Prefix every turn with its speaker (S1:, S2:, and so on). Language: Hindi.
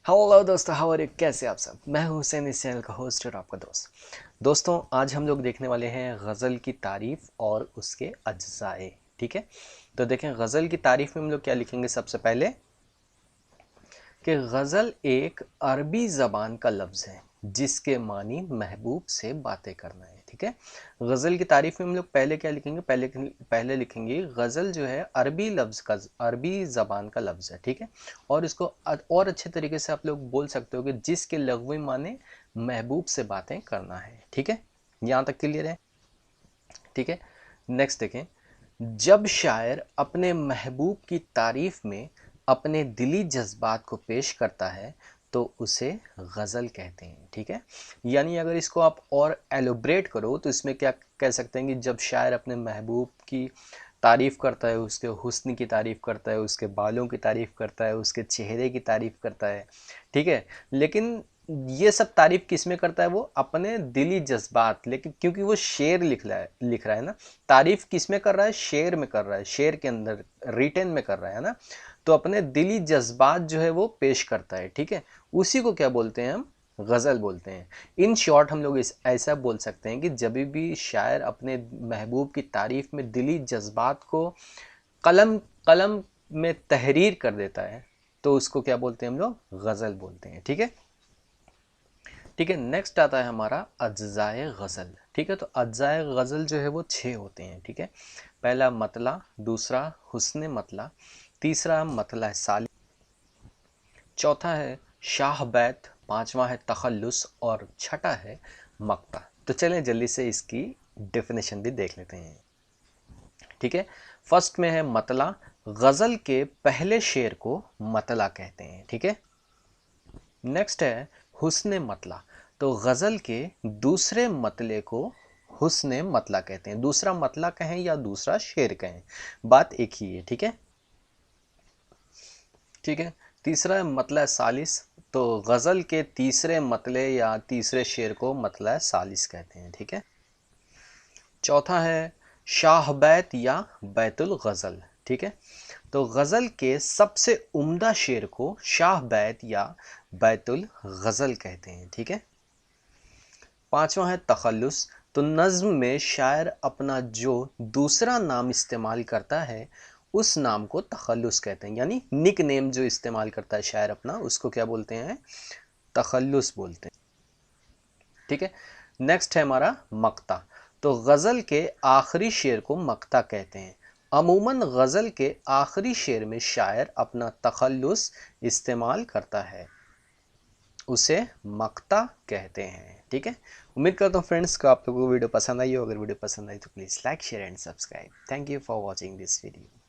S1: हेलो दोस्तों, हाउ आर यू? कैसे आप सब? मैं हूं हुसैन, इस चैनल का होस्ट और आपका दोस्त। दोस्तों, आज हम लोग देखने वाले हैं गज़ल की तारीफ़ और उसके अज्ज़ाए। ठीक है, तो देखें गज़ल की तारीफ़ में हम लोग क्या लिखेंगे। सबसे पहले कि गज़ल एक अरबी ज़बान का लफ्ज़ है जिसके मानी महबूब से बातें करना है। ठीक है, गज़ल की तारीफ़ में हम लोग पहले क्या लिखेंगे, पहले लिखेंगे गज़ल जो है अरबी ज़बान का लफ्ज़ है। ठीक है, और इसको और अच्छे तरीके से आप लोग बोल सकते हो कि जिसके लग़वी माने महबूब से बातें करना है। ठीक है, यहाँ तक क्लियर है। ठीक है, नेक्स्ट देखें। जब शायर अपने महबूब की तारीफ में अपने दिली जज्बात को पेश करता है तो उसे गज़ल कहते हैं। ठीक है, यानी अगर इसको आप और एलोब्रेट करो तो इसमें क्या कह सकते हैं कि जब शायर अपने महबूब की तारीफ़ करता है, उसके हुस्न की तारीफ़ करता है, उसके बालों की तारीफ़ करता है, उसके चेहरे की तारीफ़ करता है। ठीक है, लेकिन ये सब तारीफ़ किस में करता है? वो अपने दिली जज्बात, लेकिन क्योंकि वो शेर लिख रहा है ना, तारीफ़ किस में कर रहा है? शेर में कर रहा है, शेर के अंदर रिटेन में कर रहा है ना, तो अपने दिली जज्बात जो है वो पेश करता है। ठीक है, उसी को क्या बोलते हैं हम? गज़ल बोलते हैं। इन शॉर्ट हम लोग इस ऐसा बोल सकते हैं कि जब भी शायर अपने महबूब की तारीफ़ में दिली जज्बात को कलम कलम में तहरीर कर देता है तो उसको क्या बोलते हैं? हम लोग गज़ल बोलते हैं। ठीक है, ठीक है, नेक्स्ट आता है हमारा अज्जाए गज़ल। ठीक है, तो अज्जाए गज़ल जो है वो 6 होते हैं। ठीक है, पहला मतला, दूसरा हुस्न मतला, तीसरा मतला साली, चौथा है शाह बैत, पांचवा है तखल्लुस और छठा है मक्ता। तो चलें जल्दी से इसकी डेफिनेशन भी देख लेते हैं। ठीक है, फर्स्ट में है मतला। गज़ल के पहले शेर को मतला कहते हैं। ठीक है, नेक्स्ट है हुस्न मतला। तो गज़ल के दूसरे मतले को हुस्न मतला कहते हैं। दूसरा मतला कहें या दूसरा शेर कहें, बात एक ही है। ठीक है, ठीक है, तीसरा है मतला सालिस। तो गज़ल के तीसरे मतले या तीसरे शेर को मतला सालिस कहते हैं। ठीक है, चौथा है शाह बैत या बैतुल गज़ल। ठीक है, तो गज़ल के सबसे उम्दा शेर को शाह बैत या बैतुल गज़ल कहते हैं। ठीक है, पांचवा है तखल्लुस। तो नज्म में शायर अपना जो दूसरा नाम इस्तेमाल करता है उस नाम को तखल्लुस कहते हैं, यानी निक नेम जो इस्तेमाल करता है शायर अपना, उसको क्या बोलते हैं? तखल्लुस बोलते हैं। ठीक है, नेक्स्ट है हमारा मक्ता। तो गज़ल के आखिरी शेर को मक्ता कहते हैं। अमूमन गज़ल के आखिरी शेर में शायर अपना तखल्लुस इस्तेमाल करता है, उसे मक्ता कहते हैं। ठीक है, उम्मीद करता हूँ फ्रेंड्स को आप लोगों को वीडियो पसंद आई हो। अगर वीडियो पसंद आई तो please like share and subscribe. Thank you for watching this video.